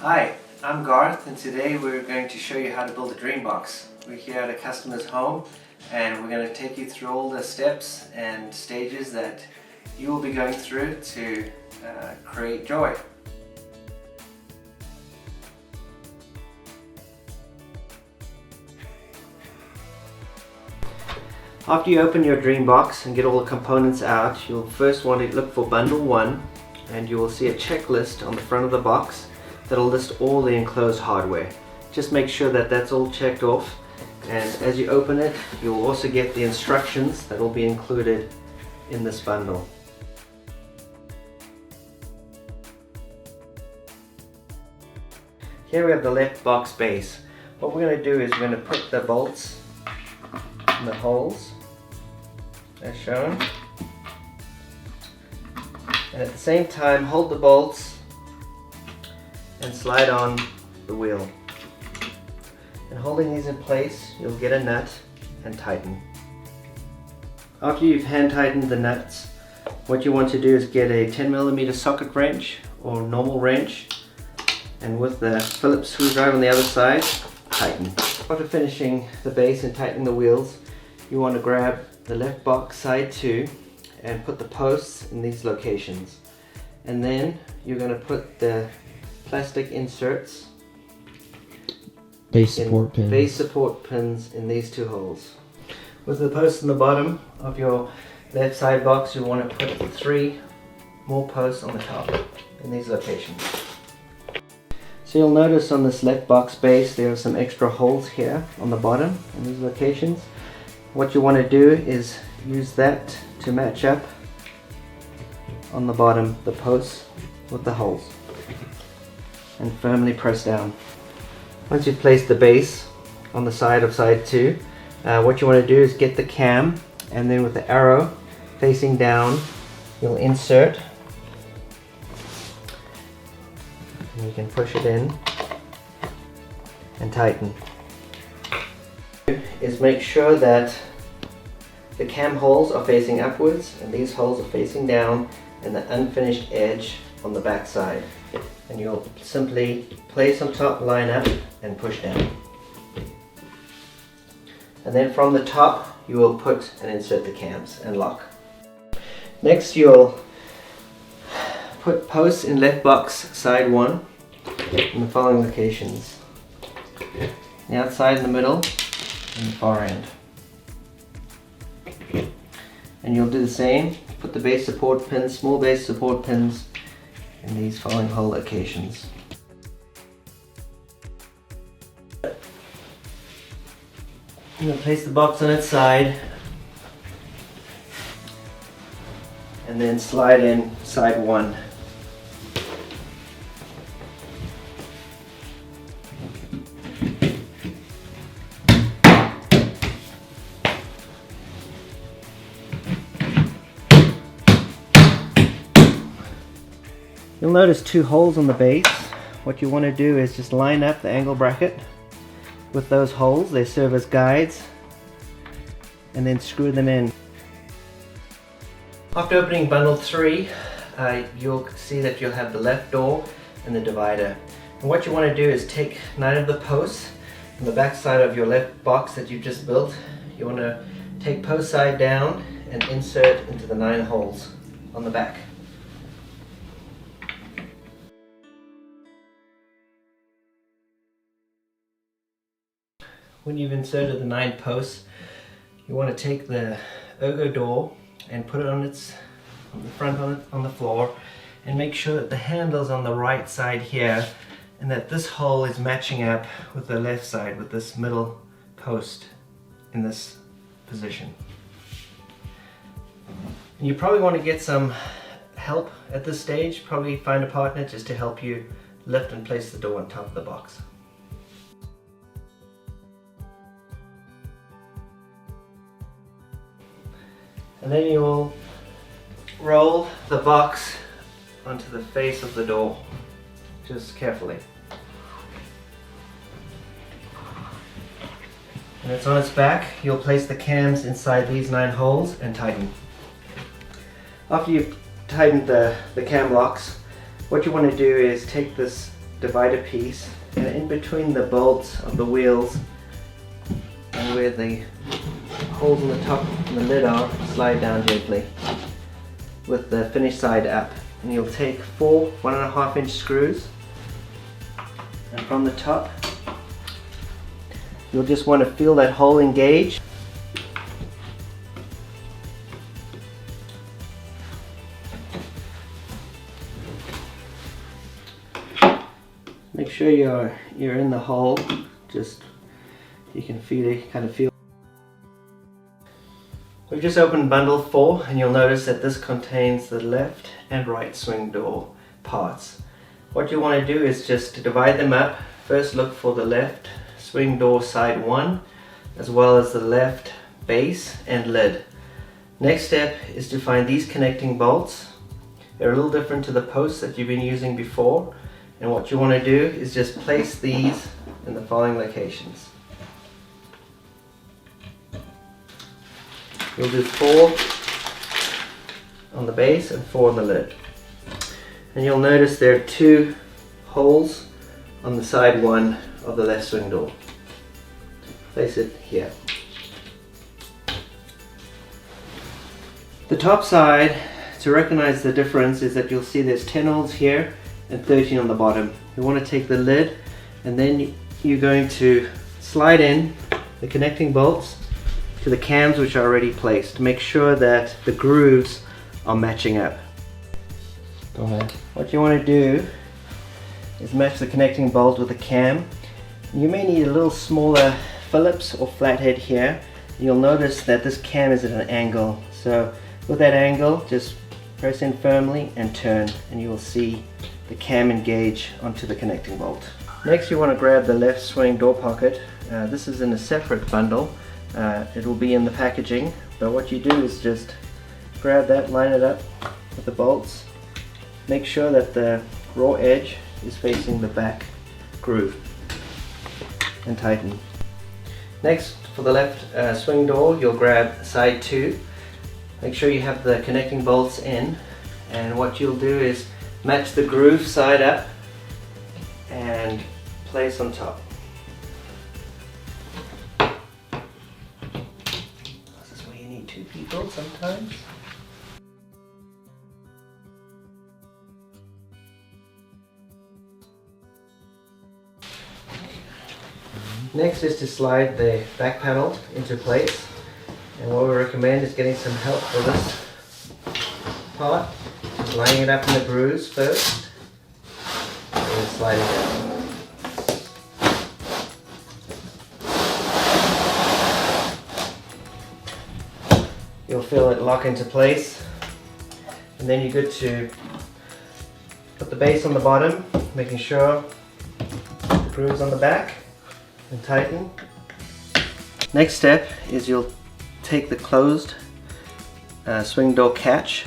Hi, I'm Garth, and today we're going to show you how to build a DreamBox. We're here at a customer's home and we're going to take you through all the steps and stages that you will be going through to create joy. After you open your DreamBox and get all the components out, you'll first want to look for bundle 1, and you will see a checklist on the front of the box that'll list all the enclosed hardware. Just make sure that that's all checked off, and as you open it you'll also get the instructions that will be included in this bundle. Here we have the left box base. What we're going to do is we're going to put the bolts in the holes as shown, and at the same time hold the bolts and slide on the wheel. And holding these in place, you'll get a nut and tighten. After you've hand tightened the nuts, what you want to do is get a 10mm socket wrench or normal wrench, and with the Phillips screwdriver on the other side, tighten. After finishing the base and tightening the wheels, you want to grab the left box side 2 and put the posts in these locations. And then you're going to put the plastic inserts, base support pins in these 2 holes. With the posts in the bottom of your left side box, you want to put 3 more posts on the top in these locations. So you'll notice on this left box base there are some extra holes here on the bottom in these locations. What you want to do is use that to match up on the bottom, the posts with the holes, and firmly press down. Once you've placed the base on the side of side 2, what you want to do is get the cam, and then with the arrow facing down you'll insert, and you can push it in and tighten. Is make sure that the cam holes are facing upwards and these holes are facing down, and the unfinished edge on the back side. And you'll simply place on top, line up, and push down. And then from the top you will put and insert the cams and lock. Next you'll put posts in left box side 1 in the following locations: the outside, in the middle, and the far end. And you'll do the same, put the base support pins, small base support pins, in these following hole locations. I'm going to place the box on its side and then slide in side 1. You'll notice 2 holes on the base. What you want to do is just line up the angle bracket with those holes. They serve as guides, and then screw them in. After opening bundle 3, you'll see that you'll have the left door and the divider. And what you want to do is take 9 of the posts on the back side of your left box that you've just built. You want to take post side down and insert into the 9 holes on the back. When you've inserted the 9 posts, you want to take the ergo door and put it on the front on the floor, and make sure that the handle's on the right side here, and that this hole is matching up with the left side, with this middle post in this position. And you probably want to get some help at this stage. Probably find a partner just to help you lift and place the door on top of the box. And then you will roll the box onto the face of the door, just carefully. When it's on its back, you'll place the cams inside these 9 holes and tighten. After you've tightened the cam locks, what you want to do is take this divider piece, and in between the bolts of the wheels and where the holes on the top and the lid are, slide down gently with the finished side up. And you'll take 4 1.5-inch screws, and from the top you'll just want to feel that hole engage. Make sure you're in the hole. Just you can feel it, kind of feel. We've just opened bundle 4, and you'll notice that this contains the left and right swing door parts. What you want to do is just to divide them up. First look for the left swing door side 1, as well as the left base and lid. Next step is to find these connecting bolts. They're a little different to the posts that you've been using before, and what you want to do is just place these in the following locations. You'll do 4 on the base and 4 on the lid. And you'll notice there are 2 holes on the side 1 of the left swing door. Place it here. The top side, to recognize the difference, is that you'll see there's 10 holes here and 13 on the bottom. You want to take the lid, and then you're going to slide in the connecting bolts to the cams which are already placed to make sure that the grooves are matching up. What you want to do is match the connecting bolt with the cam. You may need a little smaller Phillips or flathead here. You'll notice that this cam is at an angle, so with that angle just press in firmly and turn, and you will see the cam engage onto the connecting bolt. Next you want to grab the left swing door pocket. This is in a separate bundle. It will be in the packaging, but what you do is just grab that, line it up with the bolts, make sure that the raw edge is facing the back groove, and tighten. Next, for the left swing door, you'll grab side 2. Make sure you have the connecting bolts in, and what you'll do is match the groove side up and place on top. This is where you need 2 people sometimes. Next is to slide the back panel into place, and what we recommend is getting some help for this part, lining it up in the grooves first, and then sliding down. You'll feel it lock into place, and then you're good to put the base on the bottom, making sure the grooves on the back, and tighten. Next step is you'll take the closed swing door catch,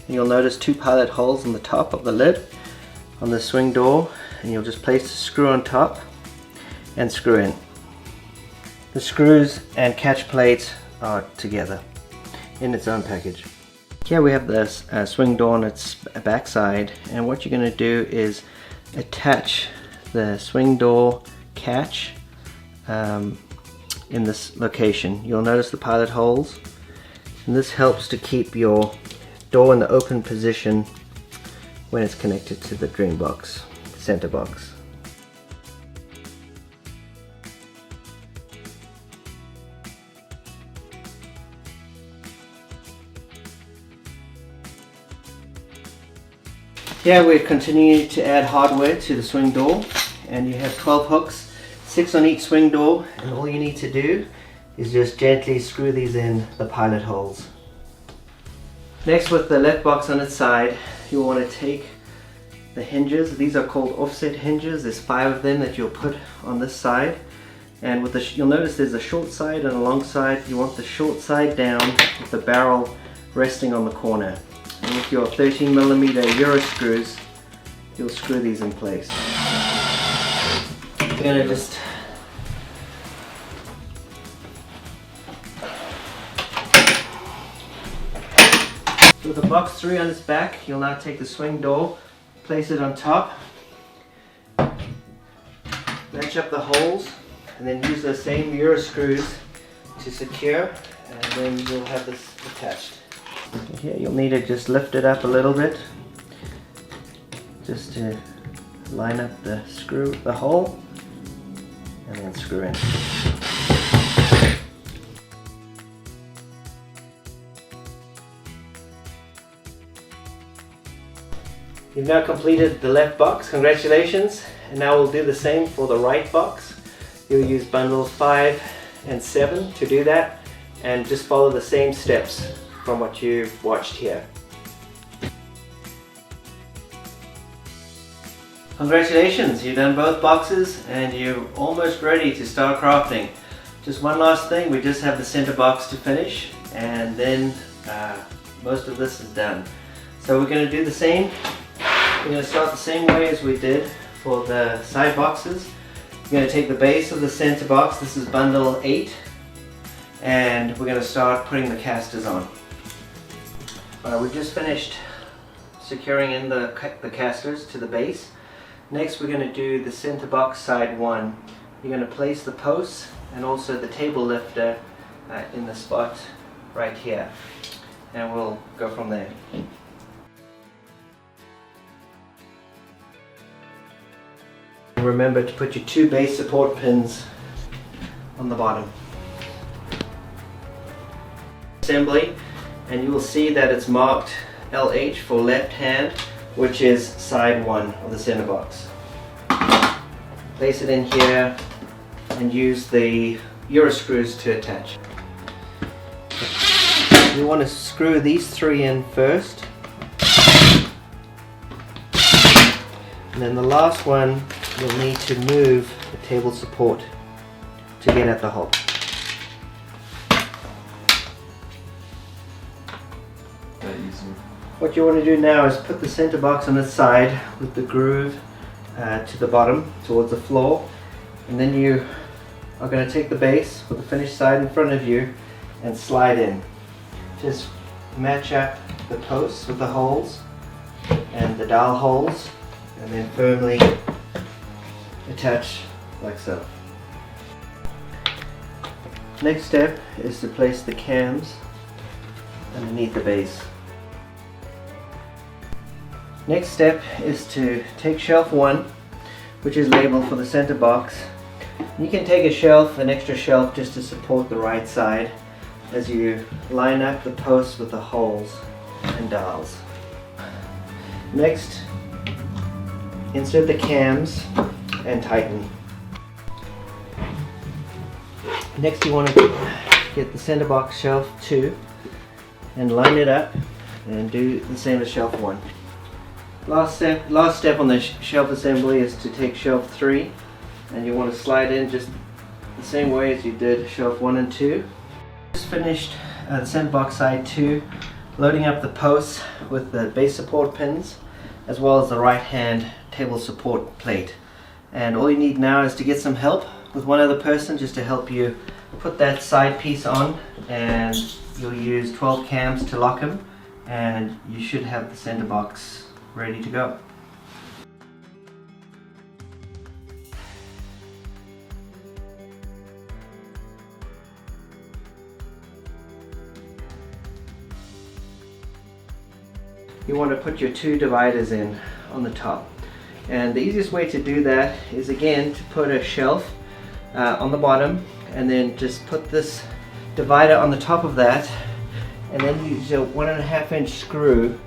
and you'll notice 2 pilot holes on the top of the lid on the swing door, and you'll just place the screw on top and screw in. The screws and catch plates are together in its own package. Here we have this swing door on its back side, and what you're going to do is attach the swing door catch in this location. You'll notice the pilot holes, and this helps to keep your door in the open position when it's connected to the DreamBox center box. Here we're continuing to add hardware to the swing door, and you have 12 hooks, 6 on each swing door, and all you need to do is just gently screw these in the pilot holes. Next, with the left box on its side, you'll want to take the hinges. These are called offset hinges. There's 5 of them that you'll put on this side, and with the you'll notice there's a short side and a long side. You want the short side down with the barrel resting on the corner, and with your 13mm Euro screws you'll screw these in place. You're going to just with the box 3 on its back, you'll now take the swing door, place it on top, match up the holes and then use those same Euro screws to secure, and then you'll have this attached. Here you'll need to just lift it up a little bit just to line up the hole, and then screw in. You've now completed the left box, congratulations, and now we'll do the same for the right box. You'll use bundles 5 and 7 to do that, and just follow the same steps from what you've watched here. Congratulations, you've done both boxes and you're almost ready to start crafting. Just one last thing, we just have the center box to finish, and then most of this is done. So we're going to do the same. We're going to start the same way as we did for the side boxes. We're going to take the base of the center box, this is bundle 8, and we're going to start putting the casters on. We've just finished securing in the casters to the base. Next we're going to do the center box side 1. You're going to place the posts and also the table lifter in the spot right here, and we'll go from there. Remember to put your 2 base support pins on the bottom. Assembly, and you will see that it's marked LH for left hand, which is side 1 of the center box. Place it in here and use the Euro screws to attach. You want to screw these 3 in first, and then the last one you'll need to move the table support to get at the hole. What you want to do now is put the center box on its side with the groove to the bottom towards the floor, and then you are going to take the base with the finished side in front of you and slide in. Just match up the posts with the holes and the dowel holes, and then firmly attach like so. Next step is to place the cams underneath the base. Next step is to take shelf 1, which is labeled for the center box. You can take a shelf, an extra shelf, just to support the right side as you line up the posts with the holes and dowels. Next, insert the cams and tighten. Next you want to get the center box shelf 2 and line it up and do the same as shelf 1. Last step on the shelf assembly is to take shelf 3, and you want to slide in just the same way as you did shelf 1 and 2. Just finished the center box side 2, loading up the posts with the base support pins as well as the right hand table support plate. And all you need now is to get some help with one other person just to help you put that side piece on, and you'll use 12 cams to lock them, and you should have the center box ready to go. You want to put your 2 dividers in on the top, and the easiest way to do that is again to put a shelf on the bottom, and then just put this divider on the top of that, and then use a 1.5 inch screw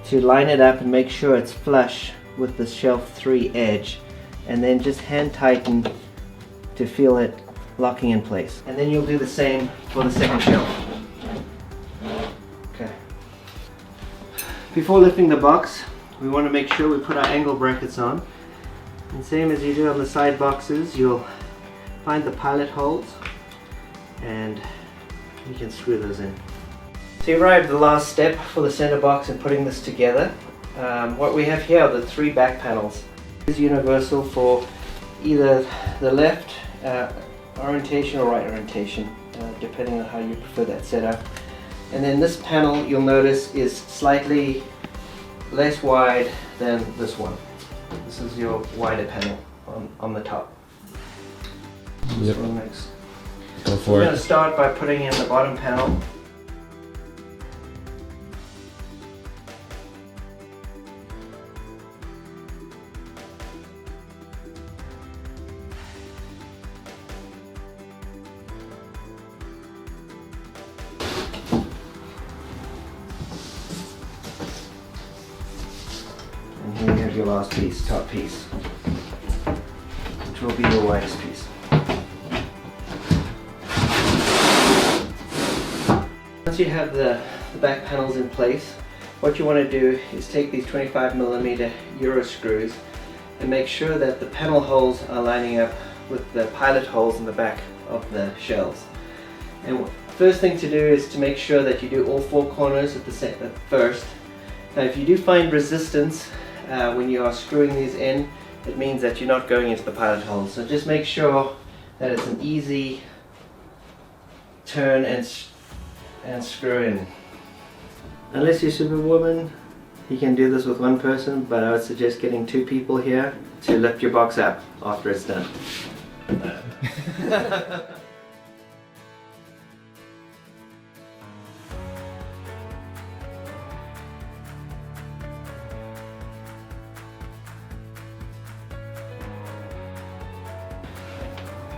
to line it up and make sure it's flush with the shelf 3 edge, and then just hand tighten to feel it locking in place. And then you'll do the same for the second shelf. Okay. Before lifting the box, we want to make sure we put our angle brackets on. And same as you do on the side boxes, you'll find the pilot holes and you can screw those in. So you arrived at the last step for the center box and putting this together. What we have here are the 3 back panels. This is universal for either the left orientation or right orientation, depending on how you prefer that setup. And then this panel, you'll notice, is slightly less wide than this one. This is your wider panel on the top. Yep. next. Go We're for going to it. start by putting in the bottom panel. And here you have your last piece, top piece, which will be your widest piece. Once you have the back panels in place, what you want to do is take these 25mm Euro screws and make sure that the panel holes are lining up with the pilot holes in the back of the shelves. And first thing to do is to make sure that you do all four corners at first. Now if you do find resistance when you are screwing these in, it means that you're not going into the pilot holes. So just make sure that it's an easy turn and screw in. Unless you're Superwoman, you can do this with one person, but I would suggest getting two people here to lift your box up after it's done.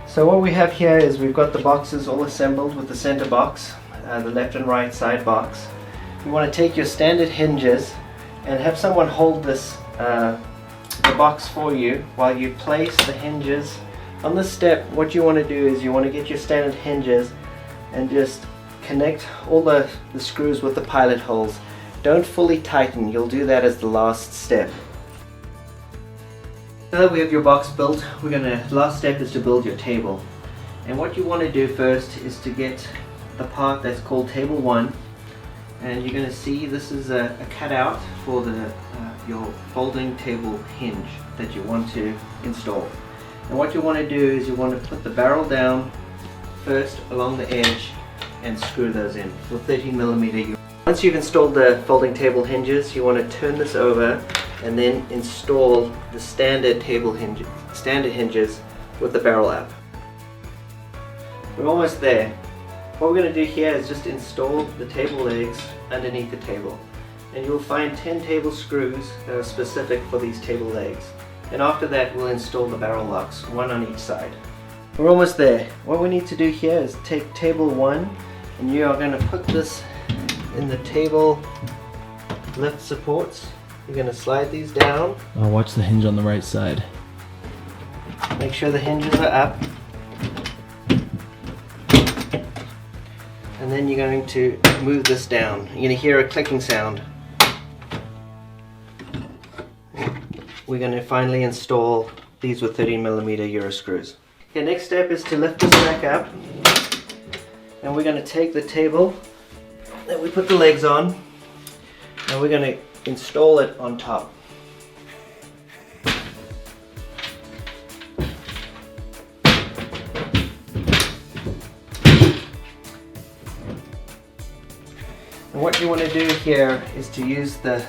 So what we have here is we've got the boxes all assembled with the center box, the left and right side box. You want to take your standard hinges and have someone hold this the box for you while you place the hinges. On this step, what you want to do is you want to get your standard hinges and just connect all the screws with the pilot holes. Don't fully tighten, you'll do that as the last step. Now that we have your box built, last step is to build your table. And what you want to do first is to get the part that's called table 1, and you're going to see this is a cutout for your folding table hinge that you want to install. And what you want to do is you want to put the barrel down first along the edge and screw those in with 13mm. Once you've installed the folding table hinges, you want to turn this over and then install the standard hinges with the barrel up. We're almost there. What we're going to do here is just install the table legs underneath the table, and you'll find 10 table screws that are specific for these table legs. And after that we'll install the barrel locks, one on each side. We're almost there. What we need to do here is take table 1, and you are going to put this in the table lift supports. You're going to slide these down. I'll watch the hinge on the right side. Make sure the hinges are up. And then you're going to move this down. You're going to hear a clicking sound. We're going to finally install these with 13mm Euro screws. Okay, next step is to lift this back up. And we're going to take the table that we put the legs on, and we're going to install it on top. And what you want to do here is to use the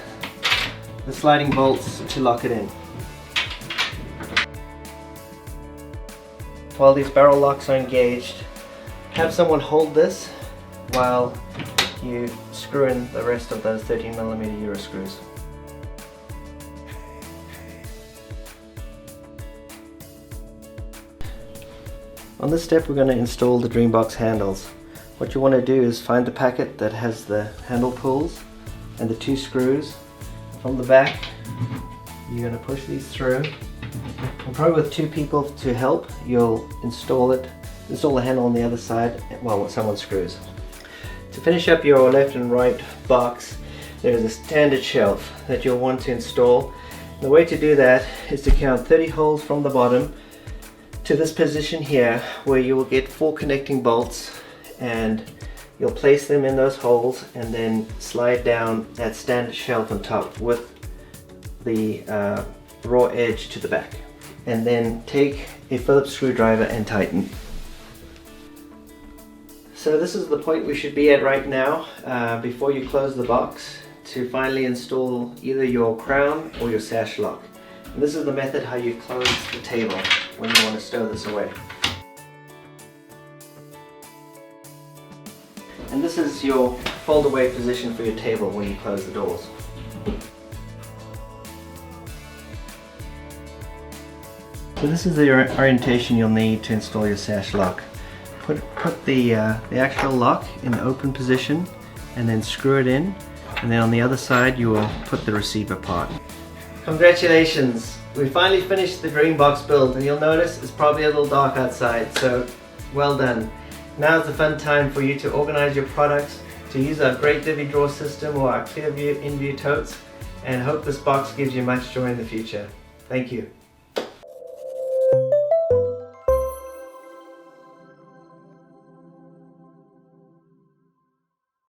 sliding bolts to lock it in. While these barrel locks are engaged, have someone hold this while you screw in the rest of those 13mm Euro screws. On this step we're going to install the DreamBox handles. What you want to do is find the packet that has the handle pulls and the 2 screws. From the back you're going to push these through, and probably with 2 people to help you'll install the handle on the other side while someone screws. To finish up your left and right box, there is a standard shelf that you'll want to install. The way to do that is to count 30 holes from the bottom to this position here, where you will get 4 connecting bolts, and you'll place them in those holes and then slide down that standard shelf on top with the raw edge to the back, and then take a Phillips screwdriver and tighten. So this is the point we should be at right now before you close the box to finally install either your crown or your sash lock. And this is the method how you close the table when you want to stow this away. And this is your fold away position for your table when you close the doors. So this is the orientation you'll need to install your sash lock. Put the actual lock in the open position and then screw it in, and then on the other side you will put the receiver part. Congratulations! We finally finished the DreamBox build, and you'll notice it's probably a little dark outside, so well done. Now's the fun time for you to organize your products, to use our great Divi drawer system or our Clearview in-view totes, and hope this box gives you much joy in the future. Thank you.